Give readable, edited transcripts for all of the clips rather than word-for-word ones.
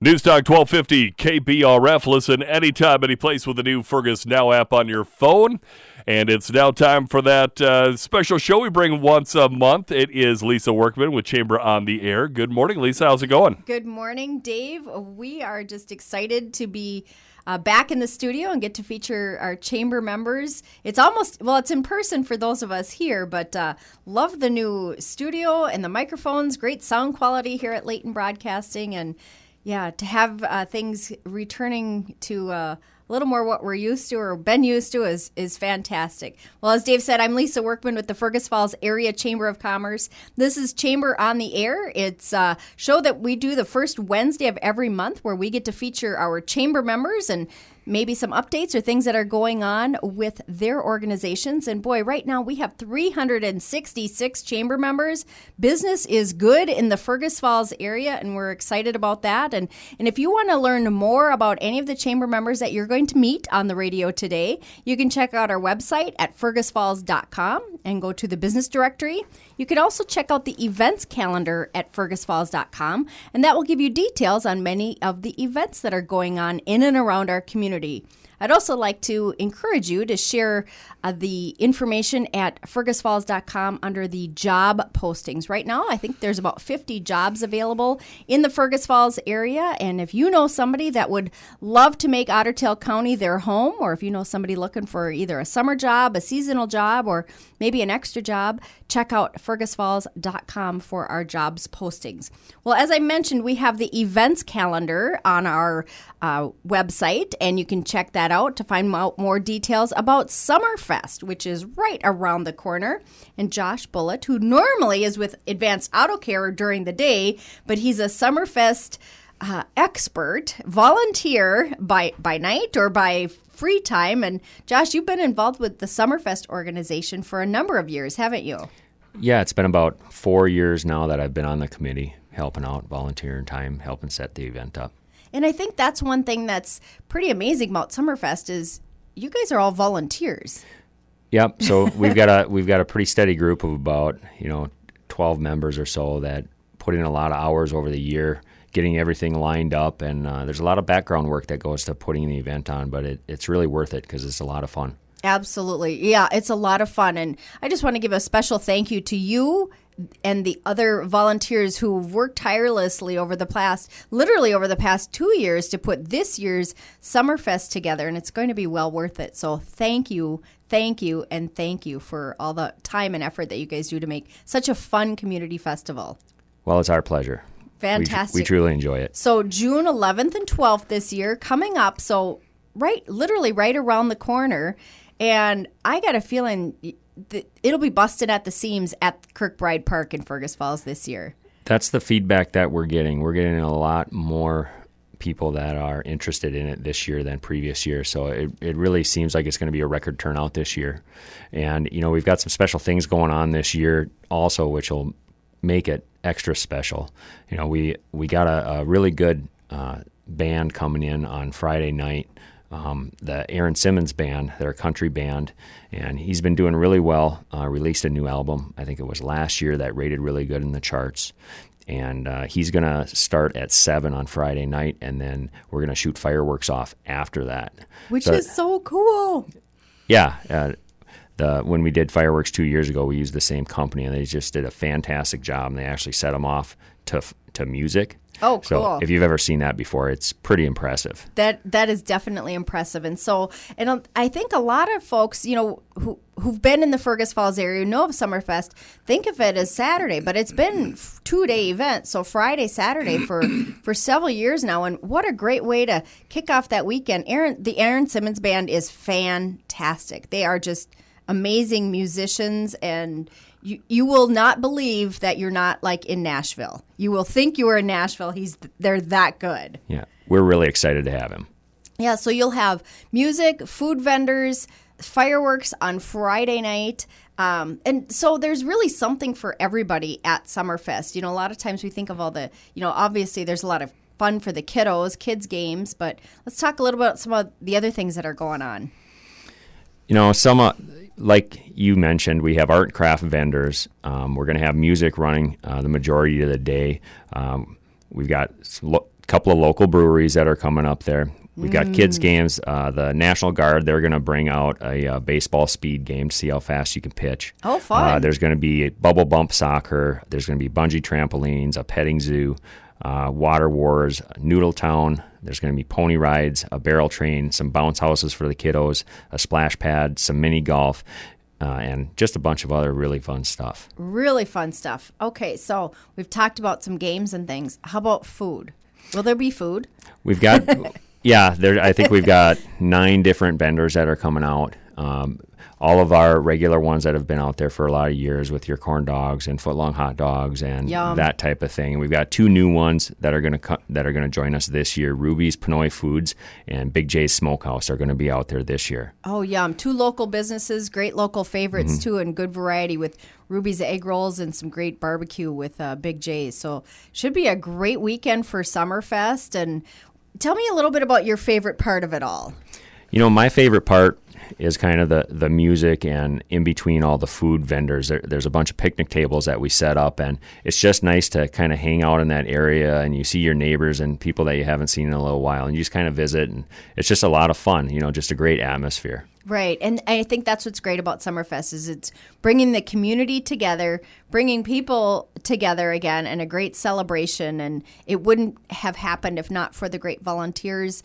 News Talk 1250 KBRF. Listen anytime, anyplace with the new Fergus Now app on your phone. And it's now time for that special show we bring once a month. It is Lisa Workman with Chamber on the Air. Good morning, Lisa. How's it going? Good morning, Dave. We are just excited to be back in the studio and get to feature our chamber members. It's it's in person for those of us here, but love the new studio and the microphones. Great sound quality here at Leighton Broadcasting. And yeah, to have things returning to a little more what we're used to or been used to is fantastic. Well, as Dave said, I'm Lisa Workman with the Fergus Falls Area Chamber of Commerce. This is Chamber on the Air. It's a show that we do the first Wednesday of every month where we get to feature our chamber members and maybe some updates or things that are going on with their organizations. And boy, right now we have 366 chamber members. Business is good in the Fergus Falls area, and we're excited about that. And if you want to learn more about any of the chamber members that you're going to meet on the radio today, you can check out our website at fergusfalls.com and go to the business directory. You can also check out the events calendar at fergusfalls.com, and that will give you details on many of the events that are going on in and around our community. I'd also like to encourage you to share the information at fergusfalls.com under the job postings. Right now, I think there's about 50 jobs available in the Fergus Falls area. And if you know somebody that would love to make Otter Tail County their home, or if you know somebody looking for either a summer job, a seasonal job, or maybe an extra job, check out fergusfalls.com for our jobs postings. Well, as I mentioned, we have the events calendar on our website, and you can check that out to find out more details about Summerfest, which is right around the corner. And Josh Bullitt, who normally is with Advanced Auto Care during the day, but he's a Summerfest expert, volunteer by night or by free time. And Josh, you've been involved with the Summerfest organization for a number of years, haven't you? Yeah, it's been about 4 years now that I've been on the committee, helping out, volunteering time, helping set the event up. And I think that's one thing that's pretty amazing about Summerfest is you guys are all volunteers. Yep. So we've got a pretty steady group of about 12 members or so that put in a lot of hours over the year, getting everything lined up, and there's a lot of background work that goes to putting the event on, but it's really worth it because it's a lot of fun. Absolutely. Yeah, it's a lot of fun. And I just want to give a special thank you to you and the other volunteers who've worked tirelessly over the past 2 years to put this year's Summerfest together, and it's going to be well worth it. So thank you, and thank you for all the time and effort that you guys do to make such a fun community festival. Well, it's our pleasure. Fantastic. We truly enjoy it. So June 11th and 12th this year coming up, so literally right around the corner, and I got a feeling it'll be busted at the seams at Kirkbride Park in Fergus Falls this year. That's the feedback that we're getting. We're getting a lot more people that are interested in it this year than previous years. So it really seems like it's going to be a record turnout this year. And, we've got some special things going on this year also, which will make it extra special. We got a really good band coming in on Friday night. The Aaron Simmons band, their country band, and he's been doing really well, released a new album, I think it was last year, that rated really good in the charts, and he's going to start at 7 on Friday night, and then we're going to shoot fireworks off after that. Which is so cool. Yeah, when we did fireworks 2 years ago, we used the same company, and they just did a fantastic job, and they actually set them off to music. Oh, cool. So if you've ever seen that before, it's pretty impressive. That is definitely impressive. And I think a lot of folks, who've been in the Fergus Falls area, know of Summerfest, think of it as Saturday, but it's been 2-day event. So Friday, Saturday for several years now. And what a great way to kick off that weekend. The Aaron Simmons band is fantastic. They are just amazing musicians, and you will not believe that you're not like in Nashville. You will think you are in Nashville. They're that good. Yeah, we're really excited to have him. Yeah, so you'll have music, food vendors, fireworks on Friday night. And so there's really something for everybody at Summerfest. A lot of times we think of all the, obviously there's a lot of fun for the kiddos, kids games, but let's talk a little bit about some of the other things that are going on. Like you mentioned, we have art and craft vendors. We're going to have music running the majority of the day. We've got couple of local breweries that are coming up there. We've got kids games. The National Guard, they're going to bring out a baseball speed game to see how fast you can pitch. Oh, fun. There's going to be bubble bump soccer. There's going to be bungee trampolines, a petting zoo, water wars, Noodle Town. There's going to be pony rides, a barrel train, some bounce houses for the kiddos, a splash pad, some mini golf, and just a bunch of other really fun stuff. Really fun stuff. Okay, so we've talked about some games and things. How about food? Will there be food? We've got... Yeah, I think we've got 9 different vendors that are coming out. All of our regular ones that have been out there for a lot of years with your corn dogs and footlong hot dogs and Yum. that type of thing. And we've got 2 new ones that are going to join us this year. Ruby's Pinoy Foods and Big J's Smokehouse are going to be out there this year. Oh, yum. 2 local businesses, great local favorites too, and good variety with Ruby's egg rolls and some great barbecue with Big J's. So should be a great weekend for Summerfest. And tell me a little bit about your favorite part of it all. You know, my favorite part is kind of the music, and in between all the food vendors, there's a bunch of picnic tables that we set up, and it's just nice to kind of hang out in that area, and you see your neighbors and people that you haven't seen in a little while, and you just kind of visit, and it's just a lot of fun, you know, just a great atmosphere. Right, and I think that's what's great about Summerfest is it's bringing the community together, bringing people together again, and a great celebration. And it wouldn't have happened if not for the great volunteers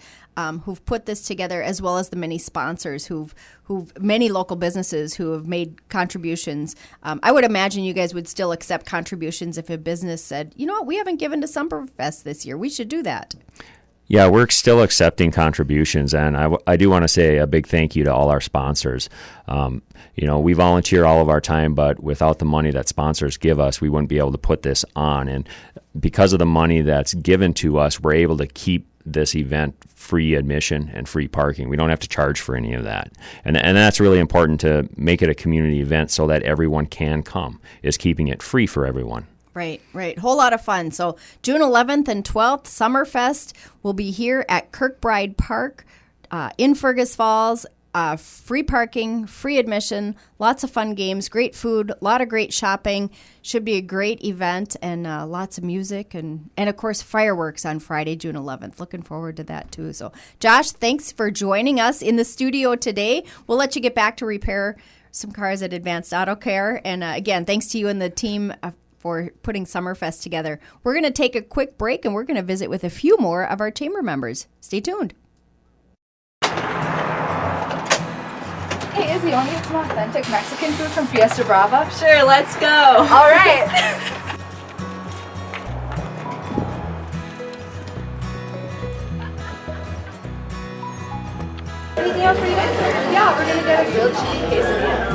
who've put this together, as well as the many sponsors who've many local businesses who have made contributions. I would imagine you guys would still accept contributions if a business said, you know what, we haven't given to Summerfest this year. We should do that. Yeah, we're still accepting contributions, and I do want to say a big thank you to all our sponsors. You know, we volunteer all of our time, but without the money that sponsors give us, we wouldn't be able to put this on. And because of the money that's given to us, we're able to keep this event free admission and free parking. We don't have to charge for any of that. And that's really important to make it a community event so that everyone can come, is keeping it free for everyone. Right. Whole lot of fun. So June 11th and 12th, Summerfest will be here at Kirkbride Park in Fergus Falls. Free parking, free admission, lots of fun games, great food, a lot of great shopping. Should be a great event, and lots of music and of course fireworks on Friday, June 11th. Looking forward to that too. So Josh, thanks for joining us in the studio today. We'll let you get back to repair some cars at Advanced Auto Care. And again, thanks to you and the team for putting Summerfest together. We're going to take a quick break, and we're going to visit with a few more of our chamber members. Stay tuned. Hey, Izzy, want to get some authentic Mexican food from Fiesta Brava? Sure, let's go. All right. Anything else for you guys? Yeah, we're going to get a grilled cheese quesadilla.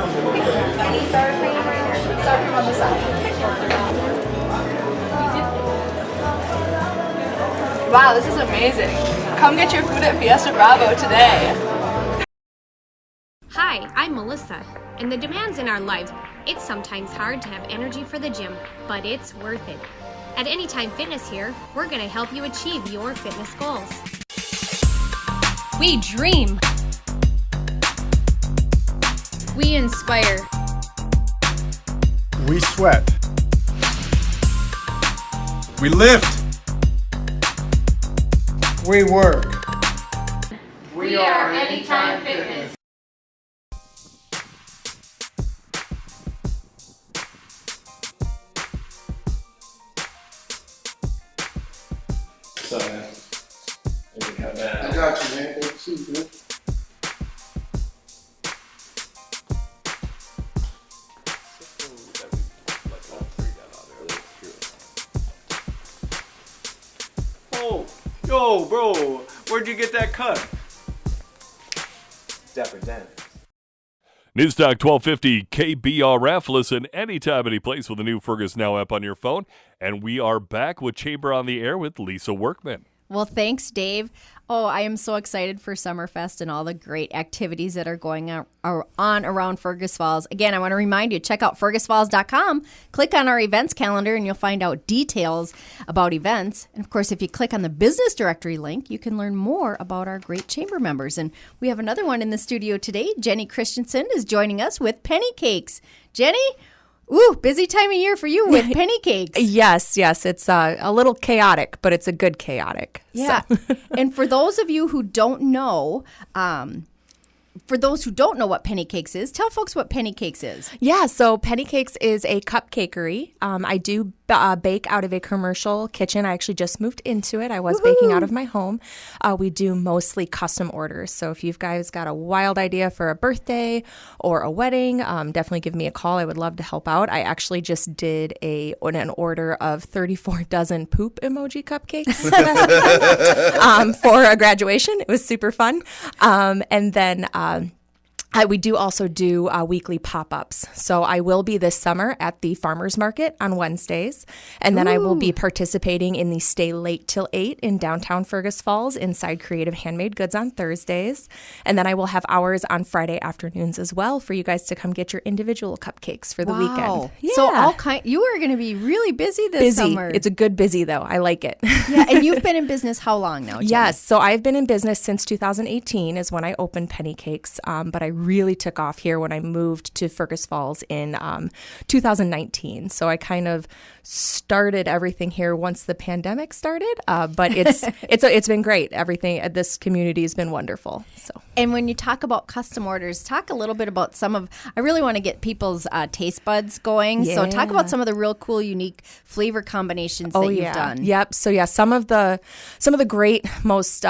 I need sour cream right here. Sour cream on the side. Wow, this is amazing. Come get your food at Fiesta Bravo today. Hi, I'm Melissa, and the demands in our lives, it's sometimes hard to have energy for the gym, but it's worth it. At Anytime Fitness here, we're going to help you achieve your fitness goals. We dream. We inspire. We sweat. We lift. We work. We are Anytime Fitness. I got you, man. Thank you, man. Oh, yo, bro, where'd you get that cut? Dapper Dan. Newstalk 1250 KBRF. Listen anytime, any place with the new Fergus Now app on your phone. And we are back with Chamber on the Air with Lisa Workman. Well, thanks, Dave. Oh, I am so excited for Summerfest and all the great activities that are going on around Fergus Falls. Again, I want to remind you, check out fergusfalls.com. Click on our events calendar, and you'll find out details about events. And, of course, if you click on the business directory link, you can learn more about our great chamber members. And we have another one in the studio today. Jenny Christensen is joining us with Penny Cakes. Jenny, Ooh, busy time of year for you with penny cakes. Yes. It's a little chaotic, but it's a good chaotic. Yeah. So. And for those of you who don't know, what penny cakes is, tell folks what penny cakes is. Yeah, so Penny Cakes is a cupcakery. I do bake out of a commercial kitchen. I actually just moved into it. I was baking out of my home. We do mostly custom orders. So if you guys got a wild idea for a birthday or a wedding, definitely give me a call. I would love to help out. I actually just did an order of 34 dozen poop emoji cupcakes for a graduation. It was super fun. And then we do also do weekly pop-ups. So I will be this summer at the farmers market on Wednesdays. And then I will be participating in the Stay Late Till 8 in downtown Fergus Falls inside Creative Handmade Goods on Thursdays. And then I will have hours on Friday afternoons as well for you guys to come get your individual cupcakes for the weekend. Yeah. So you are going to be really busy this summer. It's a good busy, though. I like it. Yeah, and you've been in business how long now, Jenny? Yes, so I've been in business since 2018 is when I opened Penny Cakes, but I really took off here when I moved to Fergus Falls in 2019. So I kind of started everything here once the pandemic started, but it's been great. Everything, this community has been wonderful. So. And when you talk about custom orders, talk a little bit about I really want to get people's taste buds going. Yeah. So talk about some of the real cool, unique flavor combinations that you've done. Yep. So yeah, some of the great, most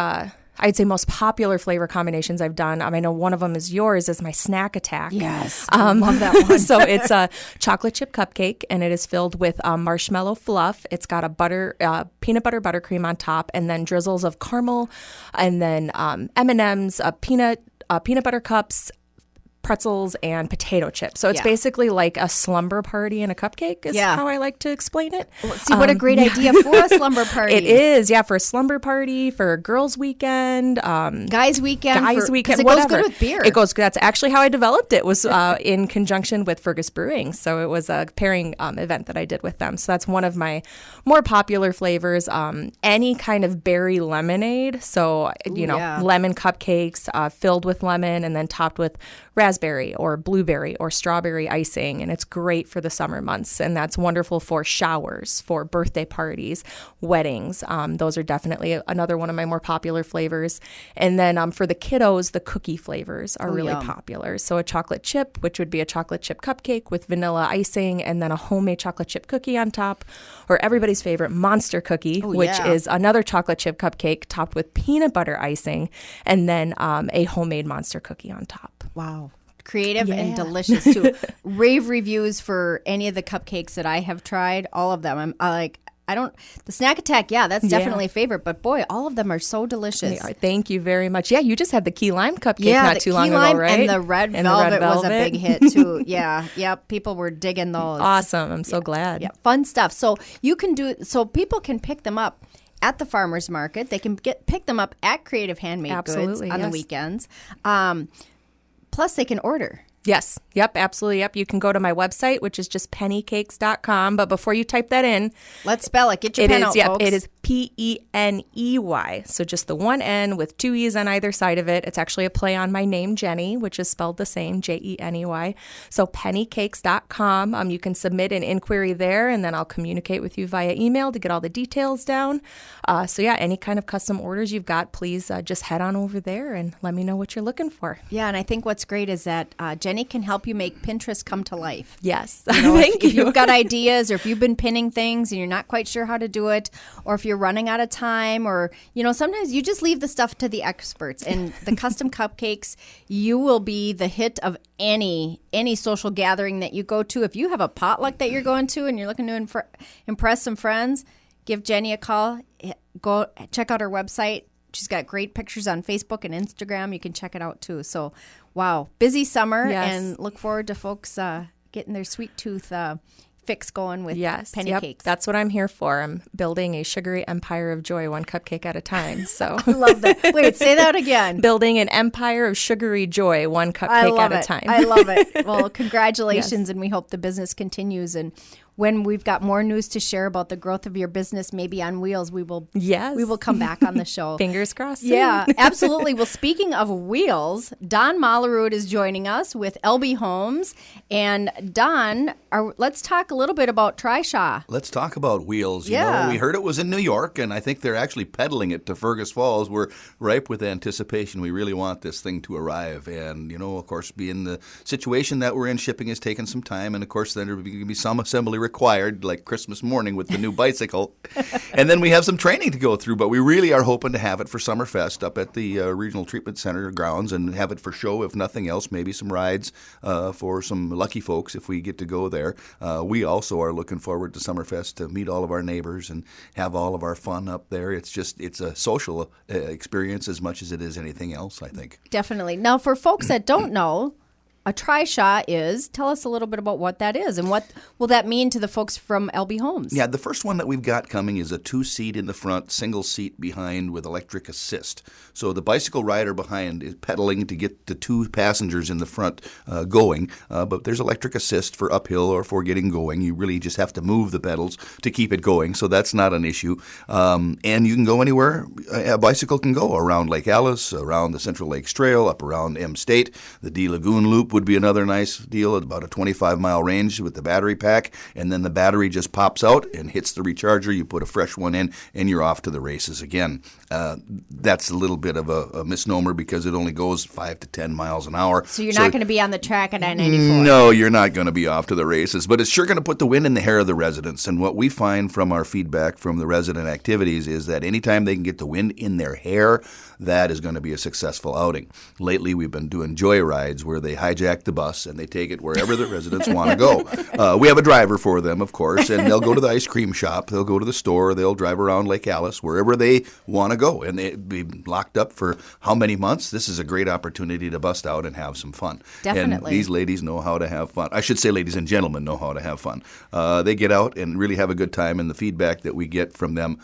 I'd say most popular flavor combinations I've done. I know one of them is yours, is my Snack Attack. Yes, I love that one. So it's a chocolate chip cupcake, and it is filled with marshmallow fluff. It's got a peanut butter buttercream on top, and then drizzles of caramel, and then M&Ms, peanut butter cups, pretzels, and potato chips. So it's basically like a slumber party and a cupcake is how I like to explain it. Well, see, what a great idea for a slumber party. It is, for a slumber party, for a girls' weekend. Guys' weekend. It goes good with beer. It goes good. That's actually how I developed it, was in conjunction with Fergus Brewing. So it was a pairing event that I did with them. So that's one of my more popular flavors. Any kind of berry lemonade. So, lemon cupcakes filled with lemon and then topped with raspberry or blueberry or strawberry icing, and it's great for the summer months, and that's wonderful for showers, for birthday parties, weddings. Those are definitely another one of my more popular flavors. And then for the kiddos, the cookie flavors are really popular. So a chocolate chip, which would be a chocolate chip cupcake with vanilla icing, and then a homemade chocolate chip cookie on top, or everybody's favorite monster cookie, which is another chocolate chip cupcake topped with peanut butter icing, and then a homemade monster cookie on top. Wow. Creative and delicious too. Rave reviews for any of the cupcakes that I have tried, all of them. The Snack Attack, that's definitely a favorite, but boy, all of them are so delicious. They are. Thank you very much. Yeah, you just had the key lime cupcake not too long ago, right? And the red velvet was a big hit too. Yeah, people were digging those. Awesome. I'm so glad. Yeah, fun stuff. So people can pick them up at the farmers market. They can pick them up at Creative Handmade Goods on the weekends. Plus, they can order. Yes. Yep. Absolutely. Yep. You can go to my website, which is just pennycakes.com. But before you type that in, let's spell it. Get your pen out, folks. It is Peney. So just the one N with two E's on either side of it. It's actually a play on my name, Jenny, which is spelled the same, Jeney. So pennycakes.com. You can submit an inquiry there, and then I'll communicate with you via email to get all the details down. Any kind of custom orders you've got, please just head on over there and let me know what you're looking for. Yeah, and I think what's great is that Jenny can help you make Pinterest come to life. Yes. Thank you. If you've got ideas, or if you've been pinning things and you're not quite sure how to do it, or if you're running out of time, or, sometimes you just leave the stuff to the experts. And the custom cupcakes, you will be the hit of any social gathering that you go to. If you have a potluck that you're going to and you're looking to impress some friends, give Jenny a call. Go check out her website. She's got great pictures on Facebook and Instagram. You can check it out too. So, wow, busy summer, and look forward to folks getting their sweet tooth fix going with penny cakes. That's what I'm here for. I'm building a sugary empire of joy, one cupcake at a time. So I love that. Wait, say that again. Building an empire of sugary joy, one cupcake at a time. I love it. Well, congratulations, and we hope the business continues. And when we've got more news to share about the growth of your business, maybe on wheels, we will come back on the show. Fingers crossed. Yeah, absolutely. Well, speaking of wheels, Don Mollerud is joining us with LB Homes. And Don, let's talk a little bit about Trishaw. Let's talk about wheels. You know, we heard it was in New York, and I think they're actually peddling it to Fergus Falls. We're ripe with anticipation. We really want this thing to arrive. And, you know, of course, being the situation that we're in, shipping has taken some time. And, of course, then there'll be some assembly required, like Christmas morning with the new bicycle. And then we have some training to go through. But we really are hoping to have it for Summerfest up at the Regional Treatment Center grounds and have it for show, if nothing else, maybe some rides for some lucky folks if we get to go there. We also are looking forward to Summerfest to meet all of our neighbors and have all of our fun up there. It's a social experience as much as it is anything else, I think. Definitely. Now, for folks that don't know, a Trishaw is, tell us a little bit about what that is and what will that mean to the folks from LB Homes? Yeah, the first one that we've got coming is a 2-seat in the front, single seat behind with electric assist. So the bicycle rider behind is pedaling to get the 2 passengers in the front going, but there's electric assist for uphill or for getting going. You really just have to move the pedals to keep it going, so that's not an issue. And you can go anywhere a bicycle can go, around Lake Alice, around the Central Lakes Trail, up around M State. The D Lagoon Loop would be another nice deal at about a 25-mile range with the battery pack, and then the battery just pops out and hits the recharger. You put a fresh one in, and you're off to the races again. That's a little bit of a misnomer because it only goes 5 to 10 miles an hour. So you're not going to be on the track at I-94? No, you're not going to be off to the races, but it's sure going to put the wind in the hair of the residents. And what we find from our feedback from the resident activities is that anytime they can get the wind in their hair, that is going to be a successful outing. Lately, we've been doing joy rides where they hijack the bus and they take it wherever the residents want to go. We have a driver for them, of course, and they'll go to the ice cream shop, they'll go to the store, they'll drive around Lake Alice, wherever they want to go. And they'll be locked up for how many months? This is a great opportunity to bust out and have some fun. Definitely. And these ladies know how to have fun. I should say ladies and gentlemen know how to have fun. They get out and really have a good time, and the feedback that we get from them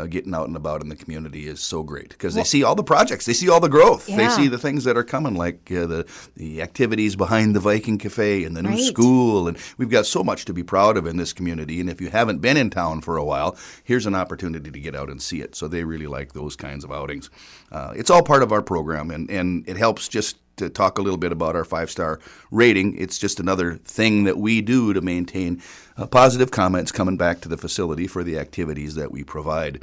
getting out and about in the community is so great because they see all the projects, they see all the growth, they see the things that are coming, like the activities behind the Viking Cafe and the new school, and we've got so much to be proud of in this community. And if you haven't been in town for a while, here's an opportunity to get out and see it. So they really like those kinds of outings. It's all part of our program, and it helps just to talk a little bit about our 5-star rating. It's just another thing that we do to maintain positive comments coming back to the facility for the activities that we provide.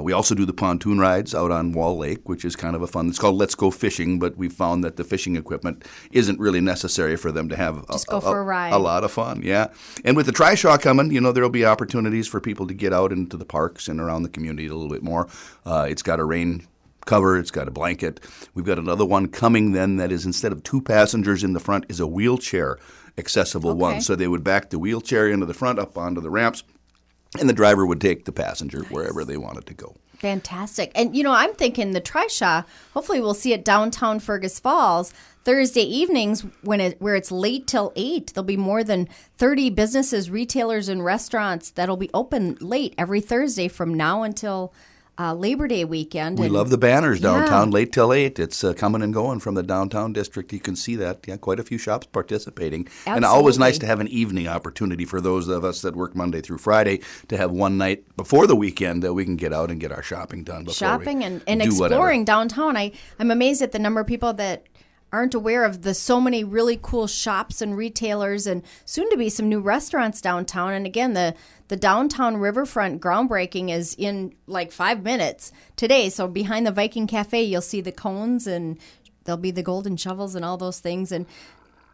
We also do the pontoon rides out on Wall Lake, which is kind of a fun. It's called Let's Go Fishing, but we found that the fishing equipment isn't really necessary for them to have a lot of fun. Yeah, and with the Trishaw coming, there'll be opportunities for people to get out into the parks and around the community a little bit more. It's got a rain cover, it's got a blanket. We've got another one coming then that is, instead of 2 passengers in the front, is a wheelchair accessible one. So they would back the wheelchair into the front up onto the ramps, and the driver would take the passenger wherever they wanted to go. Fantastic. And, I'm thinking the Trishaw, hopefully we'll see it downtown Fergus Falls Thursday evenings where it's late till 8. There'll be more than 30 businesses, retailers, and restaurants that'll be open late every Thursday from now until Labor Day weekend. We love the banners downtown, late till 8. It's coming and going from the downtown district. You can see that. Yeah, quite a few shops participating. Absolutely. And always nice to have an evening opportunity for those of us that work Monday through Friday to have one night before the weekend that we can get out and get our shopping done. And exploring downtown. I'm amazed at the number of people that aren't aware of the so many really cool shops and retailers and soon to be some new restaurants downtown. And again, the downtown riverfront groundbreaking is in like 5 minutes today. So behind the Viking Cafe, you'll see the cones and there'll be the golden shovels and all those things. And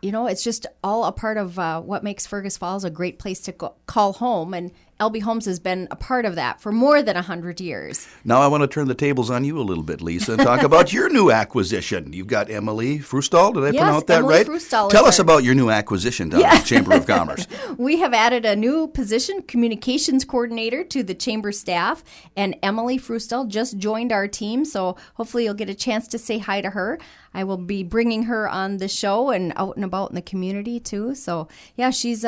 it's just all a part of what makes Fergus Falls a great place to call home. And LB Homes has been a part of that for more than 100 years. Now I want to turn the tables on you a little bit, Lisa, and talk about your new acquisition. You've got Emily Frustal. Did I pronounce that Emily right? Frustal. Tell us about your new acquisition down at the Chamber of Commerce. We have added a new position, communications coordinator, to the chamber staff, and Emily Frustal just joined our team, so hopefully you'll get a chance to say hi to her. I will be bringing her on the show and out and about in the community too. So yeah, she's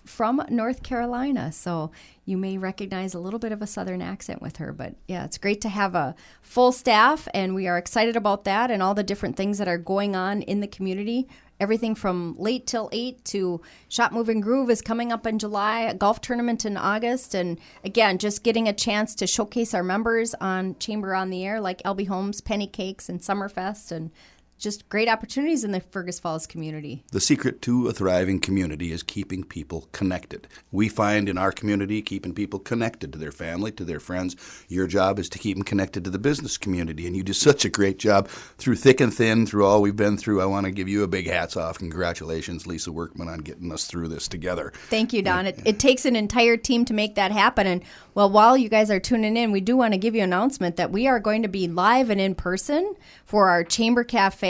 from North Carolina, so you may recognize a little bit of a Southern accent with her. But yeah, it's great to have a full staff, and we are excited about that and all the different things that are going on in the community everything from late till 8 to Shop Move and Groove is coming up in July, a golf tournament in August. And again, just getting a chance to showcase our members on Chamber on the Air, like LB Homes, Penny Cakes, and Summerfest, and just great opportunities in the Fergus Falls community. The secret to a thriving community is keeping people connected. We find in our community keeping people connected to their family, to their friends. Your job is to keep them connected to the business community, and you do such a great job through thick and thin, through all we've been through. I want to give you a big hats off. Congratulations, Lisa Workman, on getting us through this together. Thank you, Don. It takes an entire team to make that happen. And well, while you guys are tuning in, we do want to give you an announcement that we are going to be live and in person for our Chamber Cafe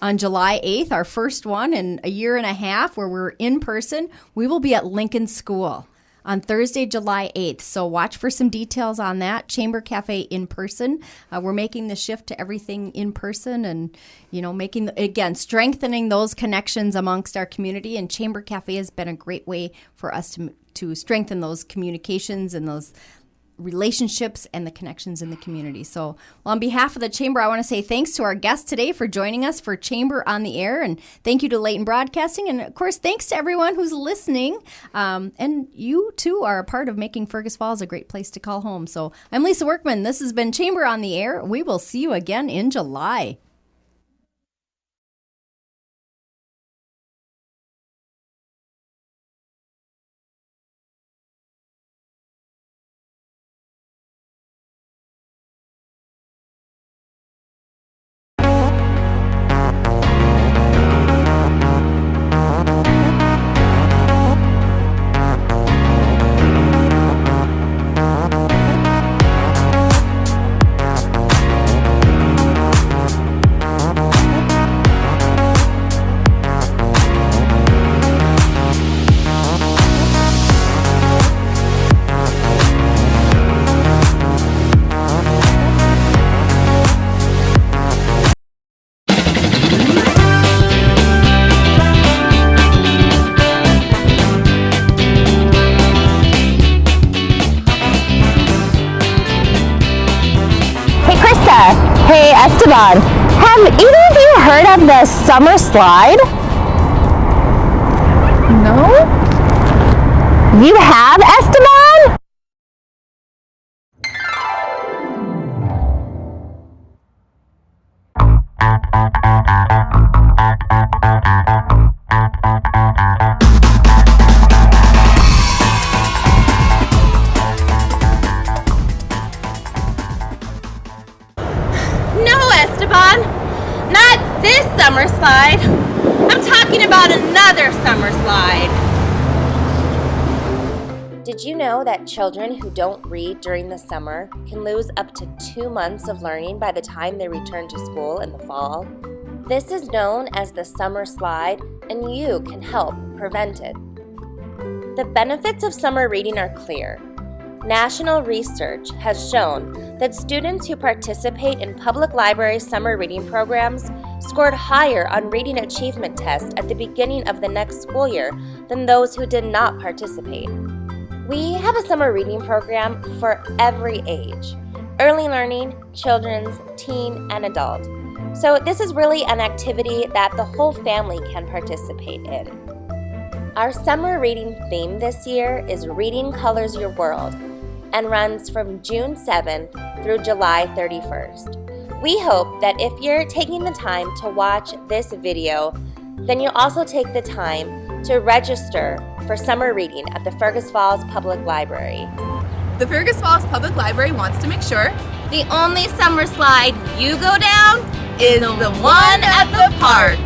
on July 8th, our first one in a year and a half where we're in person. We will be at Lincoln School on Thursday, July 8th. So watch for some details on that. Chamber Cafe in person. We're making the shift to everything in person and, strengthening those connections amongst our community. And Chamber Cafe has been a great way for us to strengthen those communications and those relationships and the connections in the community. So, on behalf of the Chamber, I want to say thanks to our guests today for joining us for Chamber on the Air, and thank you to Leighton Broadcasting, and of course, thanks to everyone who's listening. And you too are a part of making Fergus Falls a great place to call home. So, I'm Lisa Workman. This has been Chamber on the Air. We will see you again in July. Hey Esteban, have either of you heard of the summer slide? No? You have, Esteban? Not this summer slide. I'm talking about another summer slide. Did you know that children who don't read during the summer can lose up to 2 months of learning by the time they return to school in the fall? This is known as the summer slide, and you can help prevent it. The benefits of summer reading are clear. National research has shown that students who participate in public library summer reading programs scored higher on reading achievement tests at the beginning of the next school year than those who did not participate. We have a summer reading program for every age: early learning, children's, teen, and adult. So this is really an activity that the whole family can participate in. Our summer reading theme this year is Reading Colors Your World, and runs from June 7th through July 31st. We hope that if you're taking the time to watch this video, then you'll also take the time to register for summer reading at the Fergus Falls Public Library. The Fergus Falls Public Library wants to make sure the only summer slide you go down is the one at the park.